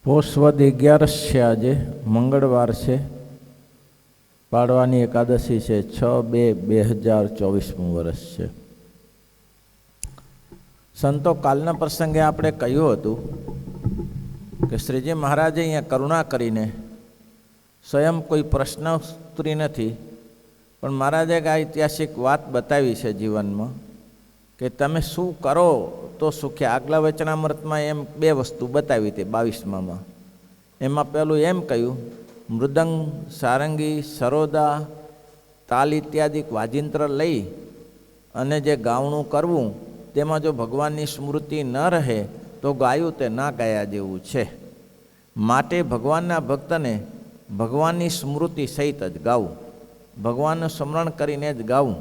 પોષ વદ 11 છે. આજે મંગળવાર છે. પાડવાની એકાદશી છે. 6/2/2024 વર્ષ છે. સંતો કાલના પ્રસંગે આપણે કહ્યું હતું કે શ્રીજી મહારાજે અહીંયા કરુણા કરીને સ્વયં કોઈ પ્રશ્નોત્તરી નથી, પણ મહારાજે એક ઐતિહાસિક વાત બતાવી છે જીવનમાં કે તમે શું કરો તો સુખ્યા. આગલા વચનામૃતમાં એમ 2 વસ્તુ બતાવી હતી 22માં. એમાં પહેલું એમ કહ્યું, મૃદંગ, સારંગી, સરોદા, તાલ ઇત્યાદિ વાજિંત્ર લઈ અને જે ગાવણું કરવું, તેમાં જો ભગવાનની સ્મૃતિ ન રહે તો ગાયું તે ના ગાયા જેવું છે. માટે ભગવાનના ભક્તને ભગવાનની સ્મૃતિ સહિત જ ગાવું, ભગવાનનું સ્મરણ કરીને જ ગાવું.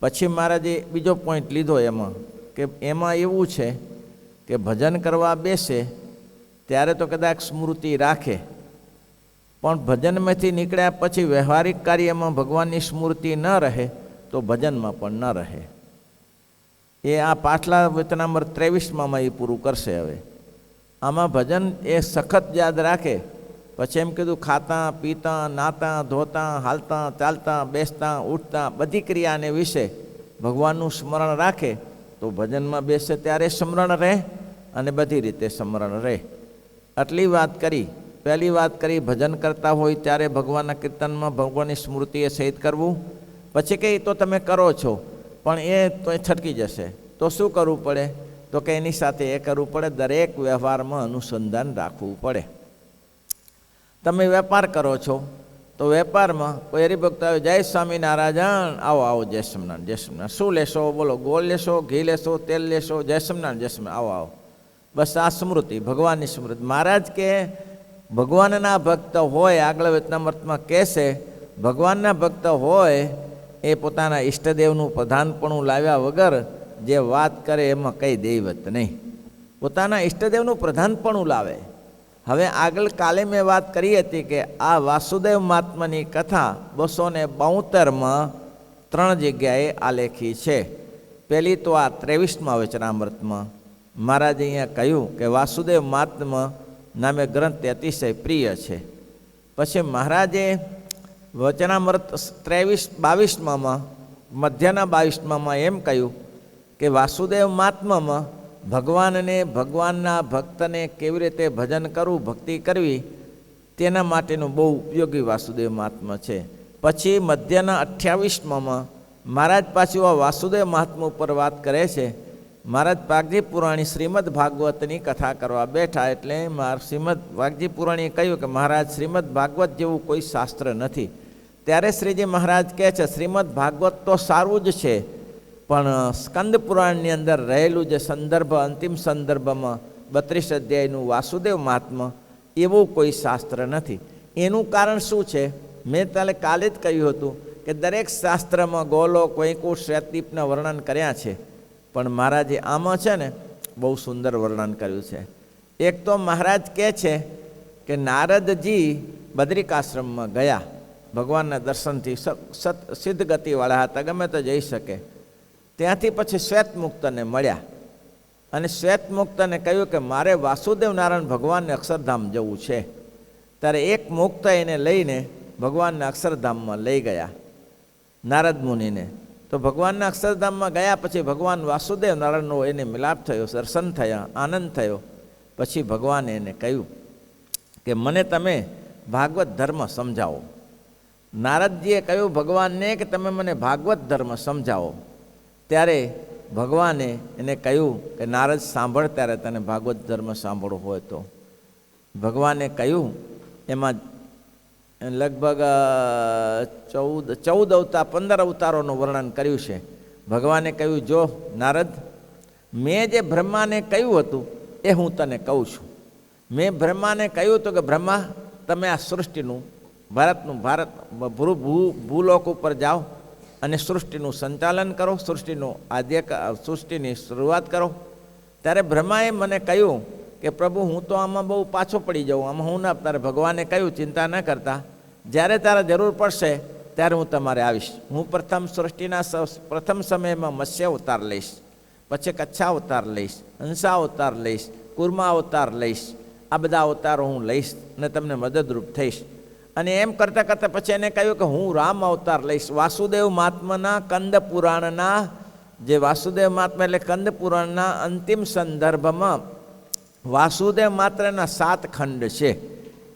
પછી મહારાજે બીજો પોઈન્ટ લીધો એમાં કે એમાં એવું છે કે ભજન કરવા બેસે ત્યારે તો કદાચ સ્મૃતિ રાખે, પણ ભજનમાંથી નીકળ્યા પછી વ્યવહારિક કાર્યમાં ભગવાનની સ્મૃતિ ન રહે તો ભજનમાં પણ ન રહે. એ આ પાછલા વચનામૃત 23માં એ પૂરું કરશે. હવે આમાં ભજન એ સખત યાદ રાખે. પછી એમ કીધું, ખાતા પીતા નાતા ધોતા હાલતા ચાલતા બેસતા ઉઠતા બધી ક્રિયાને વિશે ભગવાનનું સ્મરણ રાખે તો ભજનમાં બેસે ત્યારે સ્મરણ રહે અને બધી રીતે સ્મરણ રહે. આટલી વાત કરી. પહેલી વાત કરી, ભજન કરતા હોય ત્યારે ભગવાનના કીર્તનમાં ભગવાનની સ્મૃતિએ સહિત કરવું. પછી કે તો તમે કરો છો પણ એ તો છટકી જશે તો શું કરવું પડે? તો કે એની સાથે એ કરવું પડે, દરેક વ્યવહારમાં અનુસંધાન રાખવું પડે. તમે વેપાર કરો છો તો વેપારમાં કોઈ હરિભક્ત આવે, જય સ્વામિનારાયણ, આવો આવો, જય સ્વામિનારાયણ, જય સ્વામિનારાયણ. શું લેશો? બોલો. ગોળ લેશો, ઘી લેશો, તેલ લેશો? જય સ્વામિનારાયણ, જય સ્વામિનારાયણ, આવો આવો. બસ આ સ્મૃતિ, ભગવાનની સ્મૃતિ. મહારાજ કે ભગવાનના ભક્ત હોય, આગળ વચનામૃતમાં કહેશે, ભગવાનના ભક્ત હોય એ પોતાના ઈષ્ટદેવનું પ્રધાનપણું લાવ્યા વગર જે વાત કરે એમાં કંઈ દૈવત નહીં. પોતાના ઈષ્ટદેવનું પ્રધાનપણું લાવે. હવે આગળ કાલે મેં વાત કરી હતી કે આ વાસુદેવ મહાત્માની કથા 272માં 3 જગ્યાએ આલેખી છે. પહેલી તો આ 23મા વચનામૃતમાં મહારાજે અહીંયા કહ્યું કે વાસુદેવ મહાત્મા નામે ગ્રંથ અતિશય પ્રિય છે. પછી મહારાજે વચનામૃત 23-22માં મધ્યના 22માં એમ કહ્યું કે વાસુદેવ મહાત્મામાં ભગવાનને, ભગવાનના ભક્તને કેવી રીતે ભજન કરવું, ભક્તિ કરવી, તેના માટેનું બહુ ઉપયોગી વાસુદેવ મહાત્મા છે. પછી મધ્યના 28માં મહારાજ પાછું આ વાસુદેવ મહાત્મા ઉપર વાત કરે છે. મહારાજ પાગજી પુરાણી શ્રીમદ ભાગવતની કથા કરવા બેઠા, એટલે શ્રીમદ વાઘજી પુરાણીએ કહ્યું કે મહારાજ, શ્રીમદ ભાગવત જેવું કોઈ શાસ્ત્ર નથી. ત્યારે શ્રીજી મહારાજ કહે છે, શ્રીમદ ભાગવત તો સારું જ છે, પણ સ્કંદ પુરાણની અંદર રહેલું જે સંદર્ભ, અંતિમ સંદર્ભમાં 32 અધ્યાયનું વાસુદેવ મહાત્મા એવું કોઈ શાસ્ત્ર નથી. એનું કારણ શું છે? મેં કાલે જ કહ્યું હતું કે દરેક શાસ્ત્રમાં ગોલોક, વૈકુંઠ, શ્વેતદીપના વર્ણન કર્યા છે, પણ મહારાજે આમાં છે ને બહુ સુંદર વર્ણન કર્યું છે. એક તો મહારાજ કહે છે કે નારદજી બદ્રિકાશ્રમમાં ગયા, ભગવાનના દર્શનથી સિદ્ધ ગતિવાળા હતા, ગમે તો જઈ શકે. ત્યાંથી પછી શ્વેતમુક્તને મળ્યા અને શ્વેતમુક્તને કહ્યું કે મારે વાસુદેવ નારાયણ ભગવાનને અક્ષરધામ જવું છે. ત્યારે એક મુક્ત એને લઈને ભગવાનને અક્ષરધામમાં લઈ ગયા, નારદ મુનિને. તો ભગવાનના અક્ષરધામમાં ગયા પછી ભગવાન વાસુદેવ નારાયણનો એને મિલાપ થયો, દર્શન થયા, આનંદ થયો. પછી ભગવાને એને કહ્યું કે મને તમે ભાગવત ધર્મ સમજાવો. નારદજીએ કહ્યું ભગવાનને કે તમે મને ભાગવત ધર્મ સમજાવો. ત્યારે ભગવાને એને કહ્યું કે નારદ સાંભળ, ત્યારે તને ભાગવત ધર્મ સાંભળવો હોય તો. ભગવાને કહ્યું, એમાં લગભગ 14 અવતાર 15 અવતારોનું વર્ણન કર્યું છે. ભગવાને કહ્યું, જો નારદ, મેં જે બ્રહ્માને કહ્યું હતું એ હું તને કહું છું. મેં બ્રહ્માને કહ્યું હતું કે બ્રહ્મા, તમે આ સૃષ્ટિનું ભારત ભૂલોક ઉપર જાઓ અને સૃષ્ટિનું સંચાલન કરો, સૃષ્ટિની શરૂઆત કરો. ત્યારે બ્રહ્માએ મને કહ્યું કે પ્રભુ, હું તો આમાં બહુ પાછો પડી જાઉં, આમાં હું ના. તારે ભગવાને કહ્યું, ચિંતા ન કરતા, જ્યારે તારે જરૂર પડશે ત્યારે હું તમારે આવીશ. હું પ્રથમ સમયમાં મત્સ્ય અવતાર લઈશ, પછી કચ્છા અવતાર લઈશ, હંસા અવતાર લઈશ, કુર્મા અવતાર લઈશ. આ બધા અવતારો હું લઈશ અને તમને મદદરૂપ થઈશ. અને એમ કરતાં કરતાં પછી એને કહ્યું કે હું રામ અવતાર લઈશ. વાસુદેવ મહાત્માના કંદ પુરાણના જે વાસુદેવ મહાત્મા એટલે કંદ પુરાણના અંતિમ સંદર્ભમાં વાસુદેવ માત્રના 7 ખંડ છે.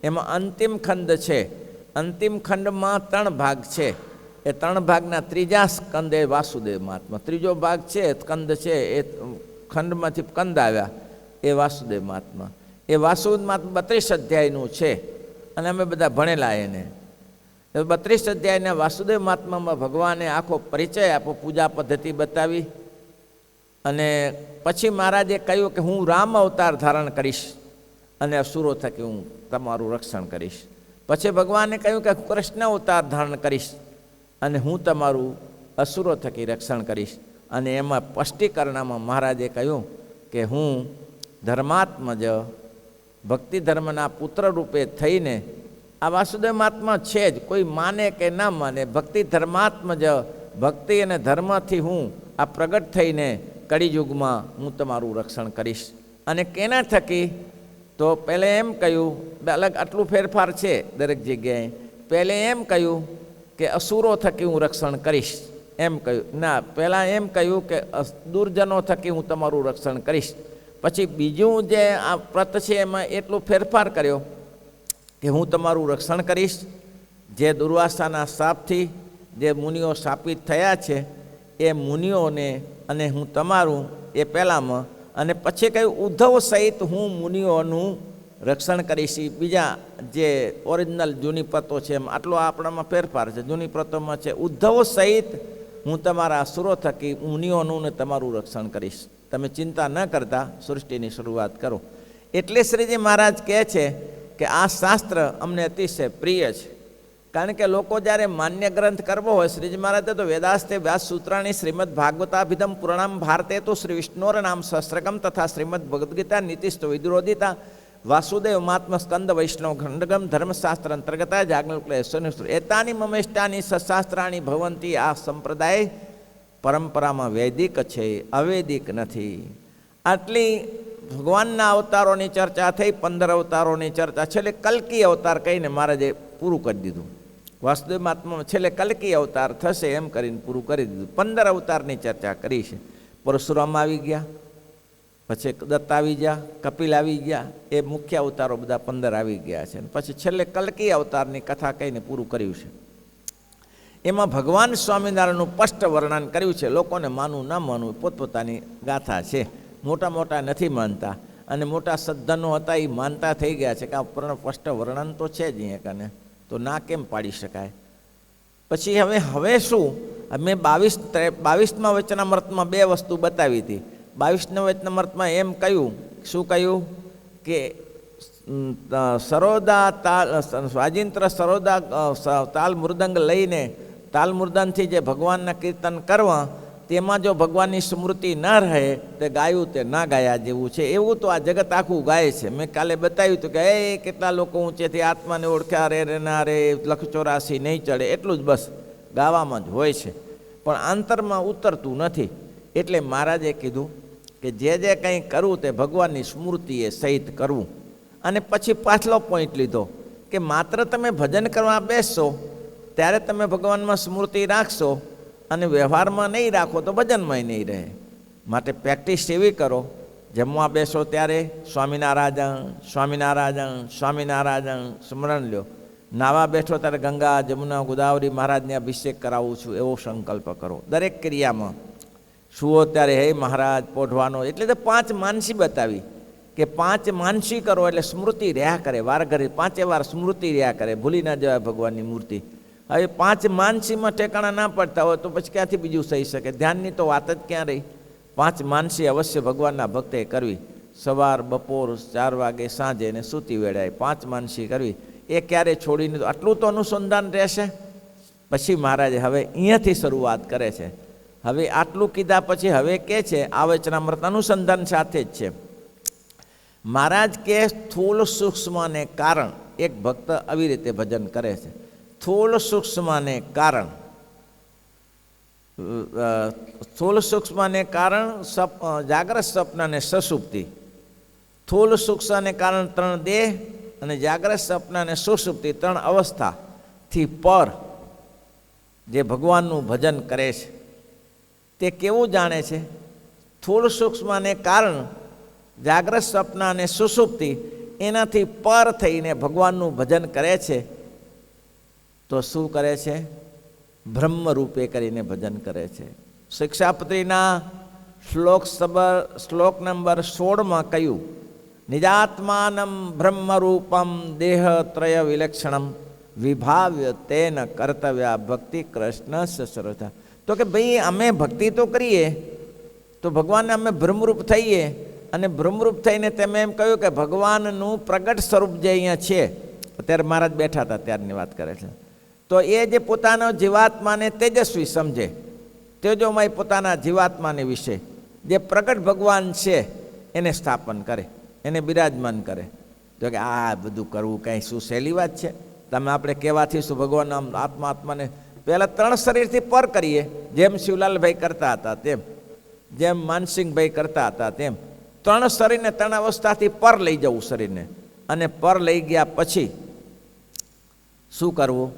એમાં અંતિમ ખંડ છે. અંતિમ ખંડમાં 3 ભાગ છે. એ 3 ભાગના ત્રીજા સ્કંદ એ વાસુદેવ મહાત્મા. ત્રીજો ભાગ છે સ્કંદ છે એ ખંડમાંથી કંદ આવ્યા એ વાસુદેવ મહાત્મા. એ વાસુદેવ મહાત્મા 32 અધ્યાયનું છે અને અમે બધા ભણેલા એને. 32 અધ્યાયના વાસુદેવ મહાત્મામાં ભગવાને આખો પરિચય આપો, પૂજા પદ્ધતિ બતાવી. અને પછી મહારાજે કહ્યું કે હું રામ અવતાર ધારણ કરીશ અને અસુરો થકી હું તમારું રક્ષણ કરીશ. પછી ભગવાને કહ્યું કે કૃષ્ણ અવતાર ધારણ કરીશ અને હું તમારું અસુરો થકી રક્ષણ કરીશ. અને એમાં સ્પષ્ટીકરણમાં મહારાજે કહ્યું કે હું ધર્માત્મજ ભક્તિ ધર્મના પુત્ર રૂપે થઈને આ વાસુદેવ મહાત્મા છે જ, કોઈ માને કે ના માને, ભક્તિ ધર્માત્મજ ભક્તિ અને ધર્મથી હું આ પ્રગટ થઈને કળિયુગમાં હું તમારું રક્ષણ કરીશ. અને કેના થકી? તો પહેલે એમ કહ્યું, અલગ આટલું ફેરફાર છે દરેક જગ્યાએ. પહેલે એમ કહ્યું કે અસુરો થકી હું રક્ષણ કરીશ, એમ કહ્યું. ના, પહેલાં એમ કહ્યું કે દુર્જનો થકી હું તમારું રક્ષણ કરીશ. પછી બીજું જે આ વ્રત છે એમાં એટલું ફેરફાર કર્યો કે હું તમારું રક્ષણ કરીશ જે દુર્વાસાના શાપથી જે મુનિઓ શાપિત થયા છે એ મુનિઓને, અને હું તમારું એ પહેલાંમાં. અને પછી કહ્યું ઉદ્ધવ સહિત હું મુનિઓનું રક્ષણ કરીશ. બીજા જે ઓરિજિનલ જૂની પ્રતો છે એમ આટલો આપણામાં ફેરફાર છે. જૂની પ્રતોમાં છે ઉદ્ધવ સહિત હું તમારા અસુરો થકી મુનિઓનું ને તમારું રક્ષણ કરીશ. તમે ચિંતા ન કરતા સૃષ્ટિની શરૂઆત કરો. એટલે શ્રીજી મહારાજ કહે છે કે આ શાસ્ત્ર અમને અતિશય પ્રિય છે. કારણ કે લોકો જ્યારે માન્ય ગ્રંથ કરવો હોય, શ્રીજી મહારાજે તો વેદાસ્તે વ્યાસ સૂત્રાણી શ્રીમદ ભાગવતાભિધમ પુરાણમ ભારતે તો શ્રી વિષ્ણુર નામ સહસ્રકમ તથા શ્રીમદ ભગવદ્ ગીતા નીતિસ્તો વિદુરોધિતા વાસુદેવ મહાત્મ સ્કંદ વૈષ્ણવ ખંડગમ ધર્મશાસ્ત્ર અંતર્ગતા જાગૃત એતાની મમેષ્ટાની સશાસ્ત્રાણી ભવંતી. આ સંપ્રદાય પરંપરામાં વૈદિક છે, અવૈદિક નથી. આટલી ભગવાનના અવતારોની ચર્ચા થઈ, 15 અવતારોની ચર્ચા. છેલ્લે કલ્કી અવતાર કહીને મહારાજે પૂરું કરી દીધું. વાસુદેવ મહાત્મામાં છેલ્લે કલ્કી અવતાર થશે એમ કરીને પૂરું કરી દીધું. 15 અવતારની ચર્ચા કરી છે. પરશુરામ આવી ગયા, પછી દત્ત આવી ગયા, કપિલ આવી ગયા, એ મુખ્ય અવતારો બધા 15 આવી ગયા છે. પછી છેલ્લે કલ્કી અવતારની કથા કહીને પૂરું કર્યું છે. એમાં ભગવાન સ્વામિનારાયણનું સ્પષ્ટ વર્ણન કર્યું છે. લોકોને માનવું ના માનવું પોતપોતાની ગાથા છે. મોટા મોટા નથી માનતા અને મોટા સદ્ધનો હતા એ માનતા થઈ ગયા છે કે આ સ્પષ્ટ વર્ણન તો છે જ અહીંયા કને, તો ના કેમ પાડી શકાય. પછી હવે શું? મેં 22મા વચનામૃતમાં 2 વસ્તુ બતાવી હતી. 22મા વચનામૃતમાં એમ કહ્યું, શું કહ્યું કે સરોદા તાલ સ્વાજિંત્ર સરોદા તાલ મૃદંગ લઈને તાલ મૃદંગથી જે ભગવાનના કીર્તન કરવા, તેમાં જો ભગવાનની સ્મૃતિ ન રહે તે ગાયું તે ના ગાયા જેવું છે. એવું તો આ જગત આખું ગાય છે. મેં કાલે બતાવ્યું હતું કે એ કેટલા લોકો ઊંચેથી આત્માને ઓળખ્યા રે ના રે, 184 નહીં ચડે, એટલું જ બસ ગાવામાં જ હોય છે, પણ આંતરમાં ઉતરતું નથી. એટલે મહારાજે કીધું કે જે કંઈ કરવું તે ભગવાનની સ્મૃતિએ સહિત કરવું. અને પછી પાછલો પોઈન્ટ લીધો કે માત્ર તમે ભજન કરવા બેસશો ત્યારે તમે ભગવાનમાં સ્મૃતિ રાખશો અને વ્યવહારમાં નહીં રાખો તો ભજનમાં નહીં રહે. માટે પ્રેક્ટિસ એવી કરો, જમવા બેસો ત્યારે સ્વામિનારાયણ સ્વામિનારાયણ સ્વામિનારાયણ સ્મરણ લ્યો. નાવા બેઠો ત્યારે ગંગા જમુના ગોદાવરી મહારાજને અભિષેક કરાવું છું એવો સંકલ્પ કરો. દરેક ક્રિયામાં સુવો ત્યારે હે મહારાજ પોઢવાનો. એટલે તો 5 માનસી બતાવી કે 5 માનસી કરો એટલે સ્મૃતિ રહ્યા કરે. વાર ઘરે 5 વાર સ્મૃતિ રહ્યા કરે, ભૂલી ના જવાય ભગવાનની મૂર્તિ. હવે 5 માનસીમાં ઠેકાણા ના પડતા હોય તો પછી ક્યાંથી બીજું થઈ શકે? ધ્યાનની તો વાત જ ક્યાં રહી? 5 માનસી અવશ્ય ભગવાનના ભક્તે કરવી. સવાર, બપોર, 4 વાગે, સાંજે ને સૂતી વેળાએ 5 માનસી કરવી. એ ક્યારે છોડીને આટલું તો અનુસંધાન રહેશે. પછી મહારાજે હવે અહીંયાથી શરૂઆત કરે છે. હવે આટલું કીધા પછી હવે કે છે આ વચનામૃત અનુસંધાન સાથે જ છે. મહારાજ કે સ્થૂળ સૂક્ષ્મને કારણ એક ભક્ત આવી રીતે ભજન કરે છે. સ્થૂળ સૂક્ષ્મને કારણ, સ્થૂળ સૂક્ષ્મને કારણ જાગ્રત સ્વપ્ન અને સસુપ્તિ. સ્થૂળ સૂક્ષ્મને કારણ 3 દેહ અને જાગ્રત સ્વપ્ન અને સુષુપ્તિ 3 અવસ્થાથી પર જે ભગવાનનું ભજન કરે છે તે કેવું જાણે છે? સ્થૂળ સૂક્ષ્મને કારણ જાગ્રત સ્વપ્ન અને સુષુપ્તિ એનાથી પર થઈને ભગવાનનું ભજન કરે છે તો શું કરે છે? બ્રહ્મ રૂપે કરીને ભજન કરે છે. શિક્ષાપત્રીના શ્લોક નંબર 16માં કહ્યું, નિજાત્માનમ બ્રહ્મરૂપમ દેહત્રય વિલક્ષણમ વિભાવ્ય તેન કર્તવ્યા ભક્તિ કૃષ્ણ સસરથા. તો કે ભાઈ અમે ભક્તિ તો કરીએ તો ભગવાનને અમે બ્રહ્મરૂપ થઈએ, અને બ્રહ્મરૂપ થઈને તમે એમ કહ્યું કે ભગવાનનું પ્રગટ સ્વરૂપ જે અહીંયા છે, અત્યારે મહારાજ બેઠા હતા ત્યારની વાત કરે છે, તો એ જે પોતાનો જીવાત્માને તેજસ્વી સમજે, તેજોમય પોતાના જીવાત્માને વિશે જે પ્રગટ ભગવાન છે એને સ્થાપન કરે, એને બિરાજમાન કરે. તો કે આ બધું કરવું કાંઈ શું સહેલી વાત છે? તમે આપણે કહેવાથી શું ભગવાન આત્માને પહેલાં 3 શરીરથી પર કરીએ, જેમ શિવલાલભાઈ કરતા હતા તેમ, જેમ માનસિંહભાઈ કરતા હતા તેમ 3 શરીરને 3 અવસ્થાથી પર લઈ જવું શરીરને, અને પર લઈ ગયા પછી શું કરવું?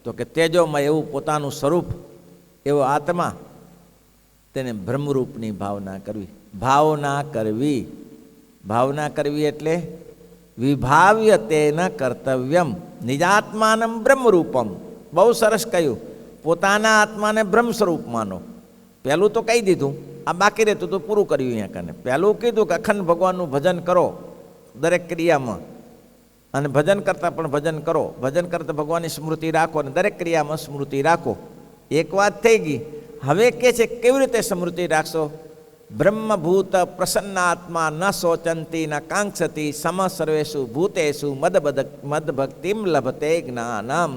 તો કે તેજોમાં એવું પોતાનું સ્વરૂપ, એવો આત્મા, તેને બ્રહ્મરૂપની ભાવના કરવી. ભાવના કરવી એટલે વિભાવ્ય તેના કર્તવ્યમ નિજાત્માનમ બ્રહ્મરૂપમ. બહુ સરસ કહ્યું, પોતાના આત્માને બ્રહ્મ સ્વરૂપ માનો. પહેલું તો કહી દીધું, આ બાકી રહેતું તો પૂરું કર્યું અહીંયા કને. પહેલું કીધું કે અખંડ ભગવાનનું ભજન કરો દરેક ક્રિયામાં, અને ભજન કરતાં પણ ભજન કરો, ભજન કરતાં ભગવાનની સ્મૃતિ રાખો, અને દરેક ક્રિયામાં સ્મૃતિ રાખો. એક વાત થઈ ગઈ. હવે કે છે કેવી રીતે સ્મૃતિ રાખશો? બ્રહ્મભૂત પ્રસન્નાત્મા ન શોચંતી ન કાંક્ષતી સમ સર્વેષુ ભૂતેષુ મદભક્તિમ લભતે જ્ઞાનમ.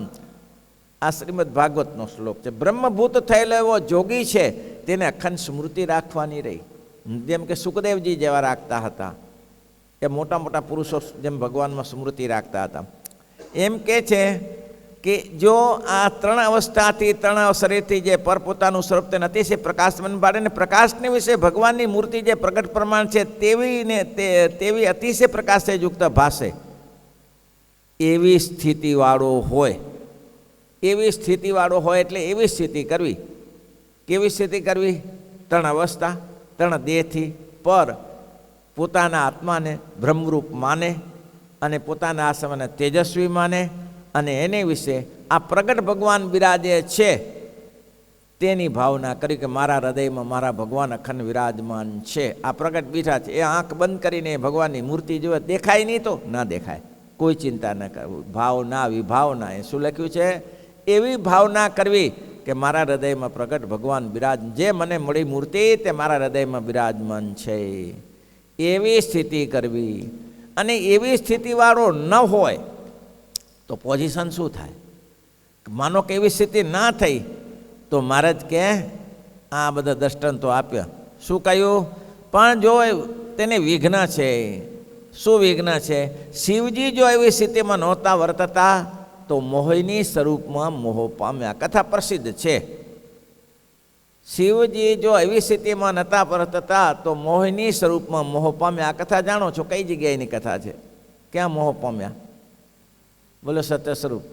આ શ્રીમદ ભાગવતનો શ્લોક છે. બ્રહ્મભૂત થયેલો એવો જોગી છે તેને અખંડ સ્મૃતિ રાખવાની રહી. જેમ કે સુખદેવજી જેવા રાખતા હતા, એ મોટા મોટા પુરુષો જેમ ભગવાનમાં સ્મૃતિ રાખતા હતા. એમ કે છે કે જો આ 3 અવસ્થાથી 3 શરીરથી જે પર પોતાનું સ્વરૂપ તે અતિશય પ્રકાશમાન પાડે ને પ્રકાશની વિશે ભગવાનની મૂર્તિ જે પ્રગટ પ્રમાણ છે તેવી અતિશય પ્રકાશયુક્ત ભાષે, એવી સ્થિતિવાળો હોય. એવી સ્થિતિવાળો હોય એટલે એવી સ્થિતિ કરવી. કેવી સ્થિતિ કરવી? 3 અવસ્થા 3 દેહથી પર પોતાના આત્માને બ્રહ્મરૂપ માને, અને પોતાના આત્માને તેજસ્વી માને, અને એને વિશે આ પ્રગટ ભગવાન બિરાજે છે તેની ભાવના કરી કે મારા હૃદયમાં મારા ભગવાન અખંડ વિરાજમાન છે. આ પ્રગટ બીઠા છે. એ આંખ બંધ કરીને ભગવાનની મૂર્તિ જોવે, દેખાય નહીં તો ના દેખાય, કોઈ ચિંતા ન કરવી. ભાવના વિભાવના, એ શું લખ્યું છે? એવી ભાવના કરવી કે મારા હૃદયમાં પ્રગટ ભગવાન બિરાજ, જે મને મળી મૂર્તિ તે મારા હૃદયમાં બિરાજમાન છે, એવી સ્થિતિ કરવી. અને એવી સ્થિતિવાળો ન હોય તો પોઝિશન શું થાય? માનો કે એવી સ્થિતિ ના થઈ તો મહારાજ કે આ બધા દૃષ્ટાંતો આપ્યા. શું કહ્યું? પણ જો તેને વિઘ્ન છે. શું વિઘ્ન છે? શિવજી જો એવી સ્થિતિમાં નહોતા વર્તતા તો મોહિની સ્વરૂપમાં મોહ પામ્યા. કથા પ્રસિદ્ધ છે. શિવજી જો એવી સ્થિતિમાં નહોતા વર્તતા તો મોહિની સ્વરૂપમાં મોહ પામ્યા. આ કથા જાણો છો? કઈ જગ્યાએની કથા છે? ક્યાં મોહ પામ્યા? બોલો સત્ય સ્વરૂપ.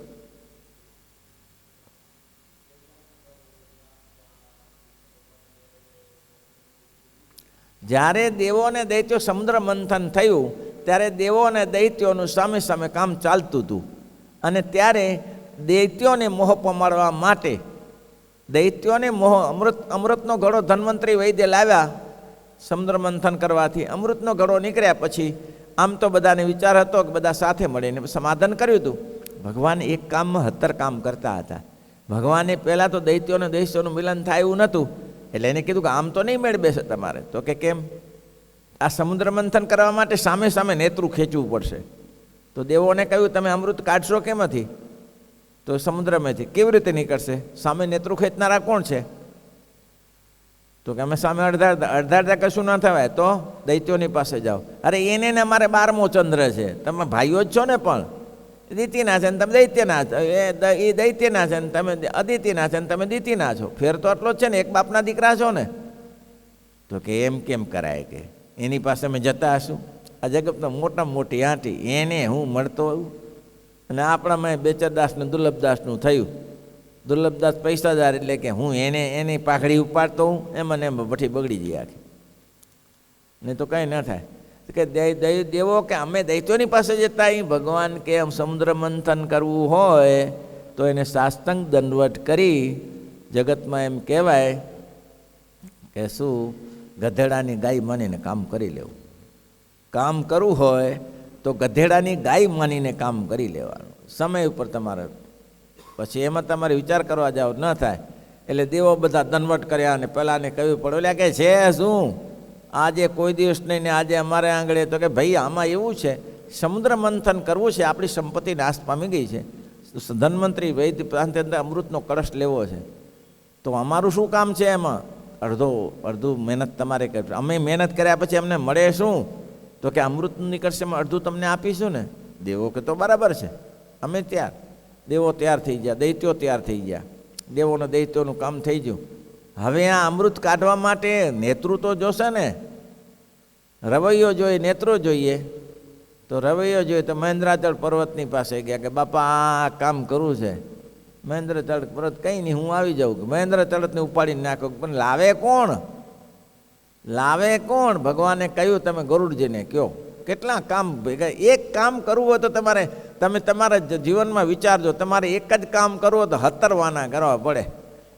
જ્યારે દેવો અને દૈત્યો સમુદ્ર મંથન થયું ત્યારે દેવો અને દૈત્યોનું સામે સામે કામ ચાલતું હતું, અને ત્યારે દૈત્યોને મોહ પમાડવા માટે દૈત્યોને મોહ અમૃતનો ઘડો ધન્વંતરી વૈદ્ય લાવ્યા. સમુદ્ર મંથન કરવાથી અમૃતનો ઘડો નીકળ્યા પછી આમ તો બધાને વિચાર હતો કે બધા સાથે મળીને સમાધાન કર્યું હતું. ભગવાન એક કામમાં 17 કામ કરતા હતા. ભગવાને પહેલાં તો દૈત્યોનું મિલન થાય એવું નહોતું, એટલે એને કીધું કે આમ તો નહીં મેળ બેસે તમારે. તો કે કેમ? આ સમુદ્ર મંથન કરવા માટે સામે સામે નેત્રું ખેંચવું પડશે. તો દેવોને કહ્યું તમે અમૃત કાઢશો કેમાંથી? તો સમુદ્રમાંથી. કેવી રીતે નીકળશે? સામે નેત્રું ખેંચનારા કોણ છે? તો કે અમે સામે અડધા કશું ના થવાય તો દૈત્યોની પાસે જાઓ. અરે એને ને અમારે 12મો ચંદ્ર છે, તમે ભાઈઓ જ છો ને, પણ દિતિના છે ને તમે દૈત્યના છો, એ દૈત્યના છે ને તમે અદિતિના છે ને તમે દિતિના છો. ફેર તો આટલો જ છે ને, એક બાપના દીકરા છો ને. તો કે એમ કેમ કરાય? કે એની પાસે અમે જતા હશું? આ જગતમાં મોટામાં મોટી આંટી એને હું મળતો હોઉં. અને આપણામાં બેચરદાસને દુર્લભદાસનું થયું. દુર્લભદાસ પૈસાદાર એટલે કે હું એની પાઘડી ઉપાડતો હું, એમાં ને એમાં ભઠ્ઠી બગડી જાય આખી, નહીં તો કંઈ ન થાય. કે દેવો કે અમે દૈત્યોની પાસે જતા અહીં ભગવાન કે આમ સમુદ્ર મંથન કરવું હોય તો એને સાષ્ટાંગ દંડવટ કરી જગતમાં એમ કહેવાય કે શું ગધેડાની ગાય માનીને કામ કરી લેવું. કામ કરવું હોય તો ગધેડાની ગાય માનીને કામ કરી લેવાનું. સમય ઉપર તમારે પછી એમાં તમારે વિચાર કરવા જાવ ન થાય. એટલે દેવો બધા દંડવટ કર્યા અને પહેલાંને કહ્યું પડ્યું એટલે કે છે શું આજે કોઈ દિવસ નહીં ને આજે અમારે આંગળે. તો કે ભાઈ આમાં એવું છે સમુદ્ર મંથન કરવું છે, આપણી સંપત્તિ નાશ પામી ગઈ છે, ધનવંતરી વૈદ્ય પ્રાંત અંદર અમૃતનો કળશ લેવો છે, તો અમારું શું કામ છે એમાં? અડધું મહેનત તમારે કરવી. અમે મહેનત કર્યા પછી અમને મળે શું? તો કે અમૃત નીકળશે એમાં અડધું તમને આપીશું ને. દેવો કે તો બરાબર છે, અમે તૈયાર. દેવો તૈયાર થઈ ગયા, દૈત્યો તૈયાર થઈ ગયા, દેવોને દૈત્યોનું કામ થઈ ગયું. હવે આ અમૃત કાઢવા માટે નેતૃત્વ જોશે ને, રવૈયો જોઈએ, નેત્રો જોઈએ. તો રવૈયો જોઈએ તો મહેન્દ્રાચળ પર્વતની પાસે ગયા કે બાપા આ કામ કરવું છે. મહેન્દ્રાચળ પર્વત કંઈ નહીં હું આવી જાઉં. કે મહેન્દ્રાચળને ઉપાડીને નાખો. પણ લાવે કોણ? લાવે કોણ? ભગવાને કહ્યું તમે ગરુડજીને કહો. કેટલા કામ ભેગા, એક કામ કરવું હોય તો તમે તમારા જીવનમાં વિચારજો, તમારે એક જ કામ કરવું હોય તો 17 વાના કરવા પડે.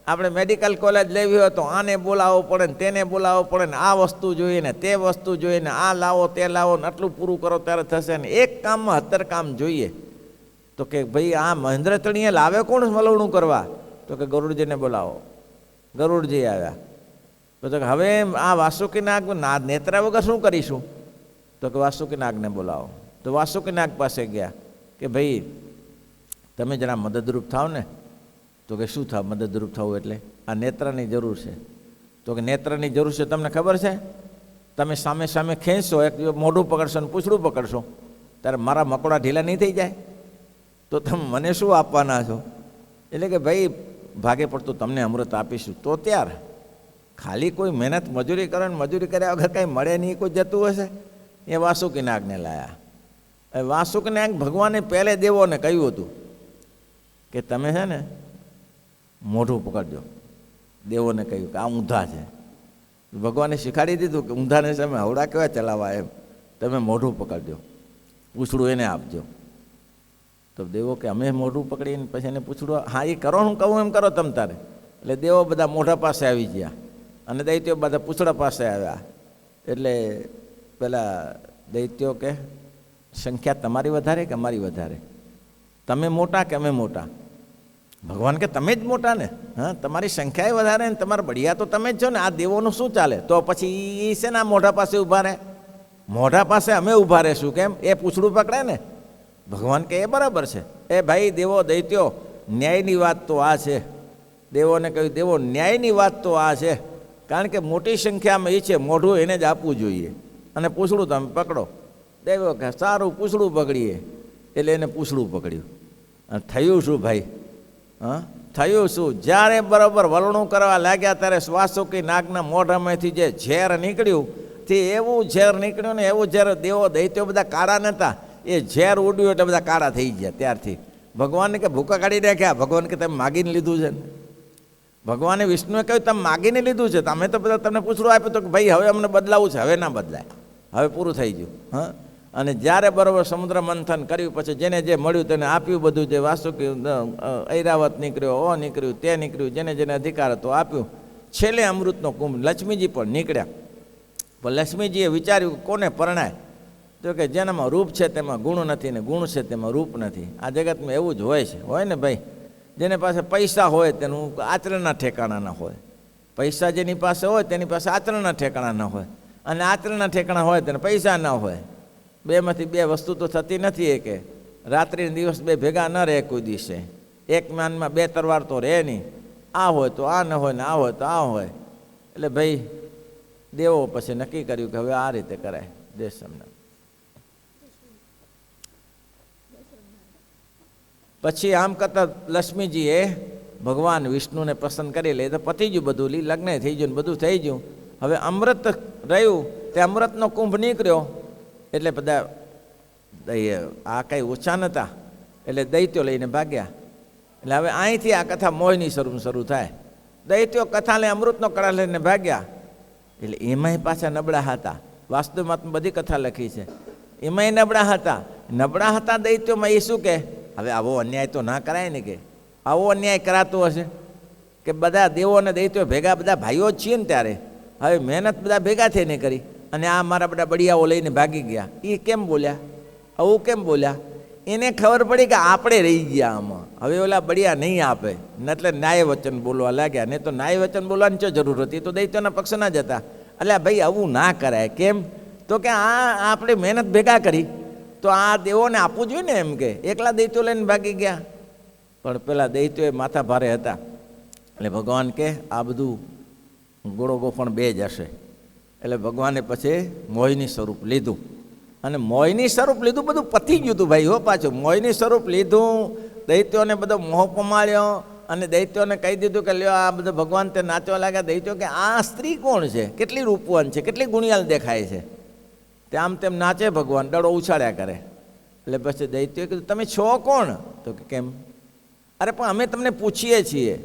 આપણે મેડિકલ કોલેજ લેવી હોય તો આને બોલાવવો પડે ને તેને બોલાવવો પડે ને આ વસ્તુ જોઈએ ને તે વસ્તુ જોઈએ ને આ લાવો તે લાવો ને આટલું પૂરું કરો ત્યારે થશે ને. એક કામમાં 17 કામ જોઈએ. તો કે ભાઈ આ મહેન્દ્રચળીએ લાવે કોણ વલવણું કરવા? તો કે ગરુડજીને બોલાવો. ગરુડજી આવ્યા. તો કે હવે આ વાસુકી નાગ નેત્રા વગર શું કરીશું? તો કે વાસુકી નાગને બોલાવો. તો વાસુકી નાગ પાસે ગયા કે ભાઈ તમે જરા મદદરૂપ થાવ ને. તો કે શું થાવ મદદરૂપ થવું? એટલે આ નેત્રની જરૂર છે. તો કે નેત્રની જરૂર છે તમને ખબર છે? તમે સામે સામે ખેંચશો, એક મોઢું પકડશો ને પૂંછડું પકડશો ત્યારે મારા મકોડા ઢીલા નહીં થઈ જાય? તો તમે મને શું આપવાના છો? એટલે કે ભાઈ ભાગે પડતું તમને અમૃત આપીશું. તો ત્યાર ખાલી કોઈ મહેનત મજૂરી કરો ને મજૂરી કર્યા વગર કાંઈ મળે નહીં, કોઈ જતું હશે? એ વાસુકી નાગને લાયા. વાસુકી નાગ ભગવાને પહેલે દેવોને કહ્યું હતું કે તમે છે ને મોઢું પકડજો. દેવોને કહ્યું કે આ ઊંધા છે. ભગવાને શીખવાડી દીધું કે ઊંધાને સામે હવડા કેવા ચલાવવા એમ. તમે મોઢું પકડજો, પૂછડું એને આપજો. તો દેવો કે અમે મોઢું પકડીને પછી એને પૂછડું, હા એ કરો હું કહું એમ કરો તમ તારે. એટલે દેવો બધા મોઢા પાસે આવી ગયા અને દૈત્યો બધા પૂછડા પાસે આવ્યા. એટલે પેલા દૈત્યો કે સંખ્યા તમારી વધારે કે અમારી વધારે? તમે મોટા કે અમે મોટા? ભગવાન કે તમે જ મોટા ને. હા, તમારી સંખ્યાએ વધારે ને તમારા બળિયા તો તમે જ છો ને. આ દેવોનું શું ચાલે? તો પછી એ છે ને આ મોઢા પાસે ઊભા રહે. મોઢા પાસે અમે ઊભા રહેશું કેમ? એ પૂછડું પકડે ને. ભગવાન કે એ બરાબર છે. એ ભાઈ દેવો દૈત્યો ન્યાયની વાત તો આ છે. દેવોને કહ્યું દેવો ન્યાયની વાત તો આ છે, કારણ કે મોટી સંખ્યામાં એ છે, મોઢું એને જ આપવું જોઈએ અને પૂછડું તમે પકડો. દેવો કે સારું પૂછડું પકડીએ. એટલે એને પૂછડું પકડ્યું. અને થયું શું ભાઈ? હા, થયું શું? જ્યારે બરાબર વલણું કરવા લાગ્યા ત્યારે વાસુકી નાગના મોઢામાંથી જે ઝેર નીકળ્યું તે એવું ઝેર નીકળ્યું ને એવું ઝેર. દેવો દૈત્યો બધા કાળા નહોતા, એ ઝેર ઉડ્યું એટલે બધા કાળા થઈ ગયા. ત્યારથી ભગવાનને કે ભૂકા કાઢી નાખ્યા. ભગવાન કે તમે માગીને લીધું છે. ભગવાને વિષ્ણુએ કહ્યું તમે માગીને લીધું છે. તમે તો બધા તમને પૂછડું આપ્યું તો કે ભાઈ હવે અમને બદલાવું છે. હવે ના બદલાય, હવે પૂરું થઈ ગયું. હા, અને જ્યારે બરાબર સમુદ્ર મંથન કર્યું પછી જેને જે મળ્યું તેને આપ્યું બધું. જે વાસુકી ઐરાવત નીકળ્યો, ઓ નીકળ્યું, તે નીકળ્યું, જેને જેને અધિકાર હતો આપ્યું. છેલ્લે અમૃતનો કુંભ લક્ષ્મીજી પણ નીકળ્યા. પણ લક્ષ્મીજીએ વિચાર્યું કોને પરણાય? તો કે જેનામાં રૂપ છે તેમાં ગુણ નથી ને ગુણ છે તેમાં રૂપ નથી. આ જગતમાં એવું જ હોય ને ભાઈ. જેને પાસે પૈસા હોય તેનું આચરણના ઠેકાણા ના હોય. પૈસા જેની પાસે હોય તેની પાસે આચરણના ઠેકાણા ના હોય, અને આચરણના ઠેકાણા હોય તેને પૈસા ના હોય. બેમાંથી બે વસ્તુ તો થતી નથી. એ કે રાત્રિ દિવસ બે ભેગા ન રહે કોઈ દિવસે. એક માનમાં બે તરવાર તો રહે નહીં. આ હોય તો આ ન હોય ને આ હોય તો આ હોય. એટલે ભાઈ દેવો પછી નક્કી કર્યું કે હવે આ રીતે કરાય. દેશ તમને પછી આમ કરતાં લક્ષ્મીજીએ ભગવાન વિષ્ણુને પસંદ કરી લે તો પતી ગયું બધું. લગ્ન થઈ ગયું ને બધું થઈ ગયું. હવે અમૃત રહ્યું તે અમૃતનો કુંભ નીકળ્યો. એટલે બધા આ કંઈ ઓછા નહોતા, એટલે દૈત્યો લઈને ભાગ્યા. એટલે હવે અહીંથી આ કથા મોહની શરૂ થાય. દૈત્યો કથાને અમૃતનો કળા લઈને ભાગ્યા. એટલે એમાંય પાછા નબળા હતા. વાસ્તવમાં બધી કથા લખી છે, એમાંય નબળા હતા દૈત્યોમાં. એ શું કે હવે આવો અન્યાય તો ના કરાય ને, કે આવો અન્યાય કરાતો હશે કે બધા દેવો અને દૈત્યો ભેગા, બધા ભાઈઓ જ છીએ ને ત્યારે. હવે મહેનત બધા ભેગા થઈને કરી અને આ મારા બધા બળિયાઓ લઈને ભાગી ગયા. એ કેમ બોલ્યા, આવું કેમ બોલ્યા? એને ખબર પડી કે આપણે રહી ગયા આમાં, હવે ઓલા બળિયા નહીં આપે ને, એટલે ન્યાય વચન બોલવા લાગ્યા. ને તો ન્યાય વચન બોલવાની શું જરૂર હતી? તો દૈત્યોના પક્ષના જ હતા. એટલે ભાઈ આવું ના કરાય. કેમ? તો કે આ આપણે મહેનત ભેગા કરી તો આ દેવોને આપવું જોઈએ ને, એમ કે એકલા દૈત્યો લઈને ભાગી ગયા. પણ પેલા દૈત્યોએ માથા ભારે હતા. એટલે ભગવાન કે આ બધું ગોળો ગોફણ બે જ હશે. એટલે ભગવાને પછી મોહિની સ્વરૂપ લીધું, અને મોહિની સ્વરૂપ લીધું, બધું પતી ગયું હતું ભાઈ. હો પાછું મોહિની સ્વરૂપ લીધું, દૈત્યોને બધો મોહ પમાડ્યો અને દૈત્યોને કહી દીધું કે લ્યો આ બધું. ભગવાન તે નાચવા લાગ્યા. દૈત્યો કે આ સ્ત્રી કોણ છે, કેટલી રૂપવાન છે, કેટલી ગુણિયાલ દેખાય છે. તે આમ તેમ નાચે ભગવાન, દડો ઉછાળ્યા કરે. એટલે પછી દૈત્યોએ કીધું તમે છો કોણ? તો કે કેમ? અરે પણ અમે તમને પૂછીએ છીએ.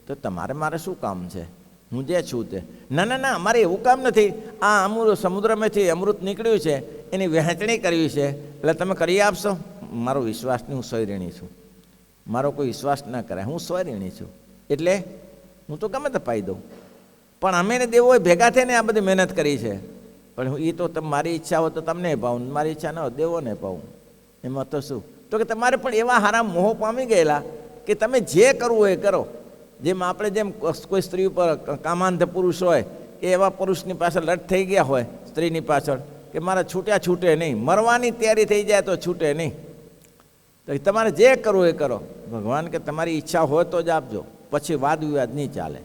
તો તમારે મારે શું કામ છે? હું જે છું તે. ના ના ના, અમારે એવું કામ નથી. આ સમુદ્રમાંથી અમૃત નીકળ્યું છે, એની વહેંચણી કરવી છે, એટલે તમે કરી આપશો? મારો વિશ્વાસ નહીં, હું સ્વયઋણી છું. મારો કોઈ વિશ્વાસ ના કરાય, હું સ્વયઋણી છું. એટલે હું તો ગમે તે પાઈ દઉં. પણ અમે દેવોએ ભેગા થઈને આ બધી મહેનત કરી છે. પણ એ તો મારી ઈચ્છા હોય તો તમને પાઉં, મારી ઈચ્છા ન હોય દેવોને પાઉં. એમાં તો શું? તો કે તમારે પણ એવા હારા મોહ પામી ગયેલા કે તમે જે કરવું હોય એ કરો. જેમ આપણે જેમ કોઈ સ્ત્રી ઉપર કામાંધ પુરુષ હોય, એ એવા પુરુષની પાછળ લટ થઈ ગયા હોય સ્ત્રીની પાછળ, કે મારા છૂટે નહીં, મરવાની તૈયારી થઈ જાય તો છૂટે નહીં. તો તમારે જે કરવું એ કરો. ભગવાન કે તમારી ઈચ્છા હોય તો જ આપજો, પછી વાદ વિવાદ નહીં ચાલે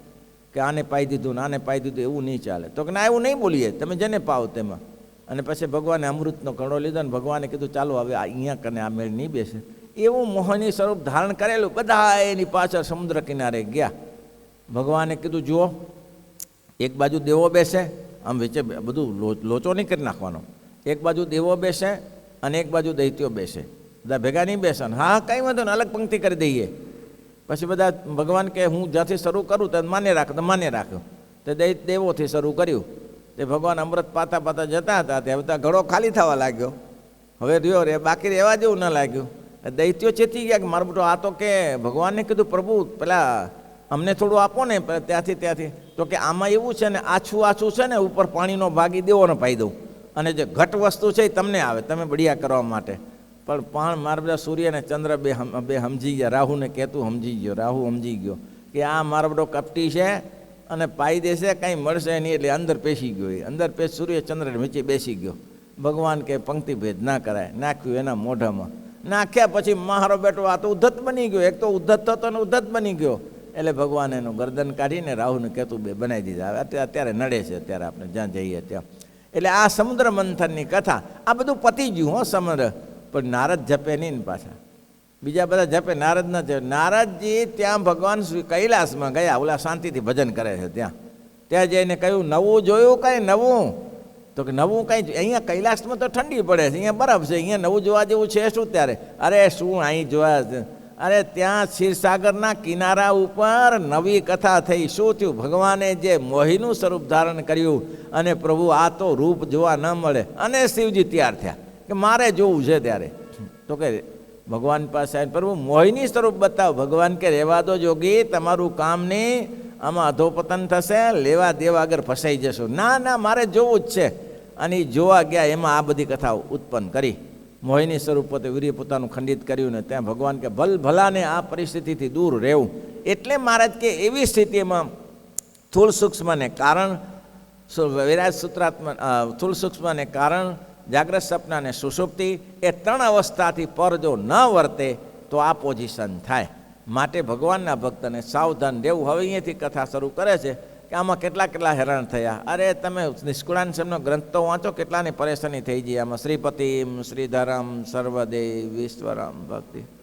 કે આને પાઈ દીધું ને આને પાઈ દીધું, એવું નહીં ચાલે. તો કે ના, એવું નહીં બોલીએ, તમે જેને પાવો તેમાં. અને પછી ભગવાને અમૃતનો કણો લીધો ને ભગવાને કીધું ચાલો હવે અહીંયા કને આ મેળ નહીં બેસે. એવું મોહની સ્વરૂપ ધારણ કરેલું. બધા એની પાછળ સમુદ્ર કિનારે ગયા. ભગવાને કીધું જુઓ, એક બાજુ દેવો બેસે, આમ વચ્ચે બધું લોચો નહીં કરી નાખવાનો. એક બાજુ દેવો બેસે અને એક બાજુ દૈત્યો બેસે. બધા ભેગા નહીં બેસે. હા કંઈ વાંધો ને, અલગ પંક્તિ કરી દઈએ. પછી બધા ભગવાન કે હું જ્યાંથી શરૂ કરું તો માને રાખ્યો. તે દેવોથી શરૂ કર્યું. તે ભગવાન અમૃત પાતા જતા હતા, તે બધા ઘડો ખાલી થવા લાગ્યો. હવે રહ્યો રે બાકી રહેવા જેવું ન લાગ્યું. દૈત્યો ચેતી ગયા કે મારું બેટો આ તો કે ભગવાનને કીધું પ્રભુ પેલા અમને થોડું આપો ને ત્યાંથી. તો કે આમાં એવું છે ને, આછું છે ને, ઉપર પાણીનો ભાગી દેવો ને પાઈ દઉં, અને જે ઘટ વસ્તુ છે એ તમને આવે, તમે બળિયા કરવા માટે. પણ મારા બધા સૂર્ય અને ચંદ્ર બે સમજી ગયા. રાહુ ને કેતુ સમજી ગયો. રાહુ સમજી ગયો કે આ મારો બધો કપટી છે અને પાઈ દેશે, કાંઈ મળશે નહીં. એટલે અંદર પેસી ગયો. એ અંદર સૂર્ય ચંદ્ર નીચે બેસી ગયો. ભગવાન કે પંક્તિ ભેદ ના કરાય. નાખ્યું એના મોઢામાં. નાખ્યા પછી મારો બેટો આ તો ઉદ્ધત બની ગયો. એક તો ઉદ્ધત થતો ને ઉદ્ધત બની ગયો. એટલે ભગવાન એનું ગરદન કાઢીને રાહુને કેતુ બે બનાવી દીધા. અત્યારે નડે છે, અત્યારે આપણે જ્યાં જઈએ ત્યાં. એટલે આ સમુદ્ર મંથનની કથા, આ બધું પતી ગયું. હો સમુદ્ર. પણ નારદ જપે નહીં ને પાછા. બીજા બધા જપે, નારદ ન જપે. નારદજી ત્યાં ભગવાન કૈલાસમાં ગયા, ઓલા શાંતિથી ભજન કરે છે ત્યાં જઈને કહ્યું નવું જોયું કાંઈ નવું? તો કે નવું કાંઈ, અહીંયા કૈલાસમાં તો ઠંડી પડે છે, અહીંયા બરફ છે, અહીંયા નવું જોવા જેવું છે શું? ત્યારે અરે શું અહીં જોવા છે? અરે ત્યાં ક્ષીરસાગરના કિનારા ઉપર નવી કથા થઈ. શું થયું? ભગવાને જે મોહીનું સ્વરૂપ ધારણ કર્યું અને પ્રભુ આ તો રૂપ જોવા ન મળે. અને શિવજી તૈયાર થયા કે મારે જોવું છે. ત્યારે તો કે ભગવાન પાસે આવીને પ્રભુ મોહિની સ્વરૂપ બતાવો. ભગવાન કે રહેવા દો જોગી, તમારું કામ નહીં, આમાં અધોપતન થશે, લેવા દેવા આગળ ફસાઈ જશો. ના ના, મારે જોવું જ છે. અને એ જોવા ગયા, એમાં આ બધી કથાઓ ઉત્પન્ન કરી. મોહિની સ્વરૂપ પોતે વીર્ય પોતાનું ખંડિત કર્યું ને ત્યાં ભગવાન કે ભલાને આ પરિસ્થિતિથી દૂર રહેવું. એટલે મહારાજ કે એવી સ્થિતિમાં સ્થૂળ સૂક્ષ્મને કારણ, વિરાજ સૂત્રાત્મા, સ્થૂળ સૂક્ષ્મને કારણ, જાગ્રત સપના અને સુષુપ્તિ, એ ત્રણ અવસ્થાથી પર જો ન વર્તે તો આ પોઝિશન થાય. માટે ભગવાનના ભક્તને સાવધાન રહેવું. હવે અહીંયાથી કથા શરૂ કરે છે કે આમાં કેટલા હેરાન થયા. અરે તમે નિષ્કુળાનંદનો ગ્રંથ તો વાંચો, કેટલાની પરેશાની થઈ ગઈ આમાં. શ્રીપતિમ શ્રીધરમ સર્વદેવ ઈશ્વરમ ભક્તિ.